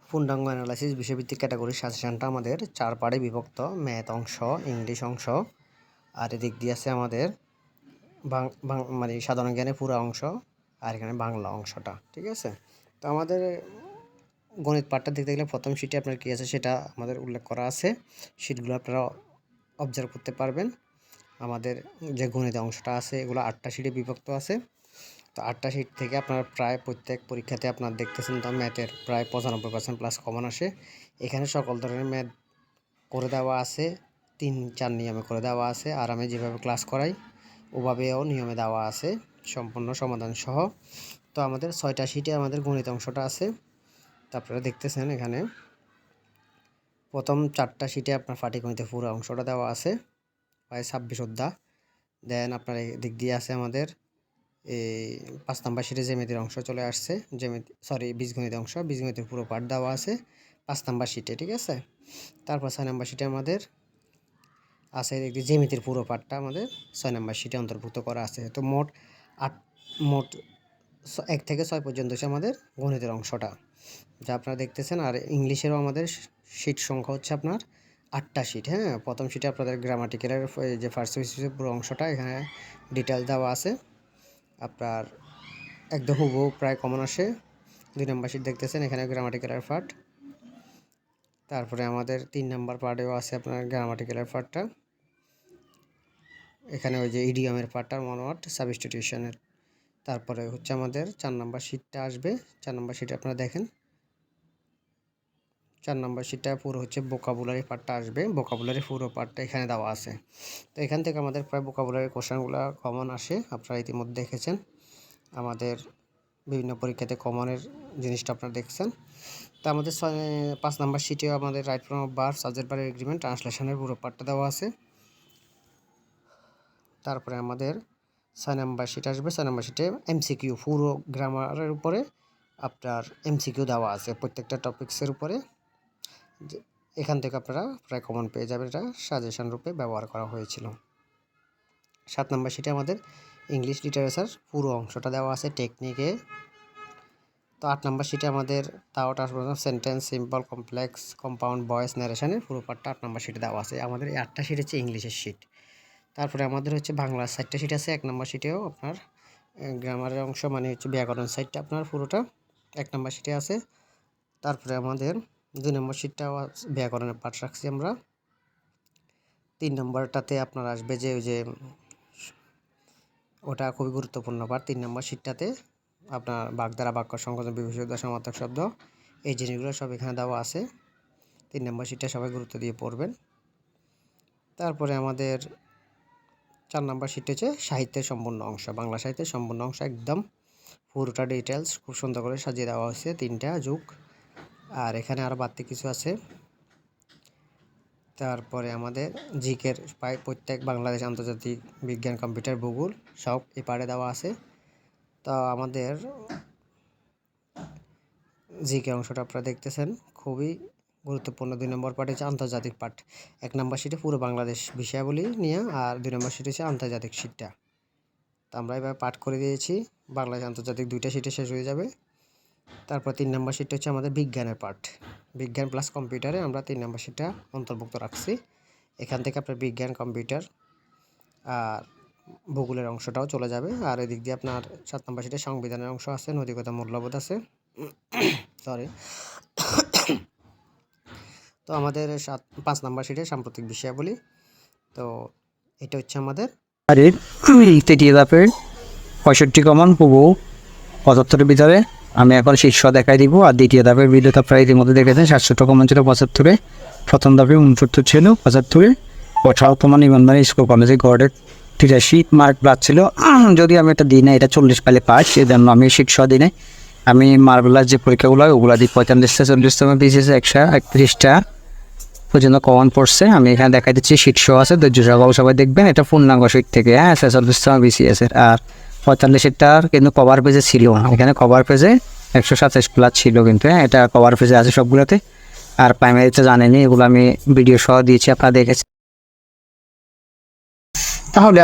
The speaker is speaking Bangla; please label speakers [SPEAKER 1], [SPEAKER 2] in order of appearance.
[SPEAKER 1] পূর্ণাঙ্গ অ্যানালাইসিস বিষয়ভিত্তিক ক্যাটাগরি সাজেশনটা আমাদের 4 পার্টে বিভক্ত। ম্যাথ অংশ, ইংলিশ অংশ, আর এদিক দিয়ে আছে আমাদের মানে সাধারণ জ্ঞানের পুরো অংশ, আর এখানে বাংলা অংশটা। ঠিক আছে, তো আমাদের গণিত পার্টটা দেখতে গেলে প্রথম শিটে আপনার কী আছে সেটা আমাদের উল্লেখ করা আছে। শিটগুলো আপনারা অবজার্ভ করতে পারবেন। আমাদের যে গণিত অংশটা আছে এগুলো 8টা শিটে বিভক্ত আছে। তো 8টা শিট থেকে আপনার প্রায় প্রত্যেক পরীক্ষাতে আপনার দেখতেছেন তো ম্যাথের প্রায় 95% প্লাস কমন আসে। এখানে সকল ধরনের ম্যাথ করে দেওয়া আছে, 3-4 নিয়মে করে দেওয়া আছে। আর আমি যেভাবে ক্লাস করাই ওভাবেও নিয়মে দেওয়া আছে, সম্পূর্ণ সমাধান সহ। তো আমাদের 6টা শিটে আমাদের গণিত অংশটা আছে। তো আপনারা দেখতেছেন এখানে প্রথম 4টা শিটে আপনার পাটিগণিতের পুরো অংশটা দেওয়া আছে, প্রায় 26 অধ্যায়। দেন আপনার দিক দিয়ে আছে আমাদের এই 5 নাম্বার শিটে জ্যামিতির অংশ চলে আসছে, বীজগণিত অংশ, বীজগণিতের পুরো পার্ট দেওয়া আছে 5 নাম্বার শিটে। ঠিক আছে, তারপর 6 নাম্বার শিটে আমাদের আছে একটি জ্যামিতির পুরো পার্টটা আমাদের 6 নাম্বার শিটে অন্তর্ভুক্ত করা আছে। তো মোট 1 থেকে 6 পর্যন্ত হচ্ছে আমাদের গণিতের অংশটা, যা আপনারা দেখতেছেন। আর ইংলিশেরও আমাদের শিট সংখ্যা হচ্ছে আপনার 8টা শিট। হ্যাঁ, প্রথম শিটে আপনাদের গ্রামাটিক্যালের যে ফার্স্ট সিরিজের পুরো অংশটা এখানে ডিটেল দেওয়া আছে, আপনার একদম হুবহু প্রায় কমন আসে। 2 নাম্বার শিট দেখতেছেন এখানে গ্রামাটিক্যালের পার্ট। তারপরে আমাদের 3 নাম্বার পার্টেও আছে আপনার গ্রামাটিক্যালের পার্টটা, এখানে ওই যে ইডিয়মের পার্টটা, মনোয়াট, সাবস্টিটিউশনের। তারপরে হচ্ছে আমাদের 4 নাম্বার শিটটা আসবে। 4 নাম্বার শিটে আপনারা দেখেন 4 নাম্বার শিটটা পুরো হচ্ছে ভোকাবুলারি পার্টটা আসবে। ভোকাবুলারি পুরো পার্টটা এখানে দেওয়া আছে। তো এখান থেকে আমাদের প্রায় ভোকাবুলারি কোশ্চেনগুলো কমন আসে, আপনারা ইতিমধ্যে দেখেছেন। আমাদের বিভিন্ন পরীক্ষাতে কমনের জিনিসটা আপনারা দেখছেন। তো আমাদের 5 নাম্বার শিটেও আমাদের right form of verb, subject verb agreement, ট্রান্সলেশনের পুরো পার্টটা দেওয়া আছে। তারপরে আমাদের 6 নাম্বার শিট আসবে। 6 নাম্বার শিটে এমসিকিউ, পুরো গ্রামারের উপরে আপনার এমসিকিউ দেওয়া আছে প্রত্যেকটা টপিক্সের উপরে। এখান থেকে আপনারা প্রায় কমন পেয়ে যাবেন, এটা সাজেশন রূপে ব্যবহার করা হয়েছিল। 7 নাম্বার শিটে আমাদের ইংলিশ লিটারেচার পুরো অংশটা দেওয়া আছে টেকনিকে। তো 8 নাম্বার শিটে আমাদের তাও transformation, sentence, simple, complex, compound, voice, ন্যারেশনের পুরো পার্টটা 8 নাম্বার শিটে দেওয়া আছে। আমাদের এই 8টা শিট হচ্ছে ইংলিশের শিট। তারপরে আমাদের হচ্ছে বাংলার 4টা শিট আছে। 1 নাম্বার শিটেও আপনার গ্রামারের অংশ মানে হচ্ছে ব্যাকরণ সাইডটা আপনার পুরোটা 1 নাম্বার শিটে আছে। তারপরে আমাদের 2 নম্বর শিটটাও ব্যাকরণের পাঠ রাখছি আমরা। 3 নম্বরটাতে আপনার আসবে যে ওই যে ওটা খুবই গুরুত্বপূর্ণ পাঠ। 3 নম্বর শিটটাতে আপনার বাগধারা, বাক্য সংকোচন, বিশেষণ, সমার্থক শব্দ, এই জিনিসগুলো সব এখানে দেওয়া আছে। 3 নম্বর শিটটা সবাই গুরুত্ব দিয়ে পড়বেন। তারপরে আমাদের 4 নম্বর শিট হচ্ছে সাহিত্যের সম্পূর্ণ অংশ, বাংলা সাহিত্যের সম্পূর্ণ অংশ, একদম পুরোটা ডিটেলস খুব সুন্দর করে সাজিয়ে দেওয়া হয়েছে, 3টা যুগ। আর এখানে আরও বাড়তি কিছু আছে। তারপরে আমাদের জিকের প্রায় প্রত্যেক বাংলাদেশ, আন্তর্জাতিক, বিজ্ঞান, কম্পিউটার, ভূগোল সব এই পার্টে দেওয়া আছে। তো আমাদের জিকে অংশটা আপনারা দেখতেছেন খুবই গুরুত্বপূর্ণ। 2 নম্বর পার্ট হচ্ছে আন্তর্জাতিক পার্ট। 1 নম্বর শিটে পুরো বাংলাদেশ বিষয়াবলী নিয়ে, আর 2 নম্বর শিটে হচ্ছে আন্তর্জাতিক শিটটা। তো আমরা এবার পাঠ করে দিয়েছি, বাংলাদেশ আন্তর্জাতিক 2টা শিটে শেষ হয়ে যাবে। তারপর 3 নম্বর শিটটা হচ্ছে আমাদের বিজ্ঞানের পার্ট, বিজ্ঞান প্লাস কম্পিউটারে আমরা 3 নম্বর শিটটা অন্তর্ভুক্ত রাখছি। এখান থেকে আপনার বিজ্ঞান, কম্পিউটার আর ভূগোলের অংশটাও চলে যাবে। আর এদিক দিয়ে আপনার 7 নম্বর শিটে সংবিধানের অংশ আছে, নৈতিকতা, মূল্যবোধ আছে। সরি। তো আমাদের 5 নম্বর শিটে সাম্প্রতিক বিষয়াবলী। তো এটা হচ্ছে আমাদের
[SPEAKER 2] তৃতীয় ধাপের 65 কমন পুবু 75-এর ভিতরে আমি এখন শীর্ষ দেখাই দিব। আর দ্বিতীয় ধাপের ভিডিওটা প্রায় ইতিমধ্যে দেখেছেন, 67 কমন ছিল 75-এ। প্রথম ধাপে 69 ছিল 75-এ। 18 কমন ইমানবাড়ি স্কুল কলেজে গড়ে 83 মার্ক প্লাস ছিল। যদি আমি এটা দিই না, এটা 40 পাইলে পাস, সেজন্য আমি শীর্ষ দিই নাই। আমি মার্বেলার যে পরীক্ষাগুলো হয় ওগুলো দিই 45টা 40তম পিসিএসে 131টা পর্যন্ত কমন পড়ছে। আমি এখানে দেখাই দিচ্ছি, শীর্ষ আছে, ধৈর্য সহকারে সবাই দেখবেন। এটা পূর্ণাঙ্গ শীট থেকে, হ্যাঁ, 46তম বিসিএসের। আর 45টার কিন্তু কভার পেজে ছিল না, এখানে কভার পেজে 127 প্লাস ছিল, কিন্তু হ্যাঁ এটা কভার পেজে আছে সবগুলোতে। আর প্রাইমারিতে জানেনি, এগুলো আমি ভিডিও সহ দিয়েছি, আপনারা দেখেছেন। তাহলে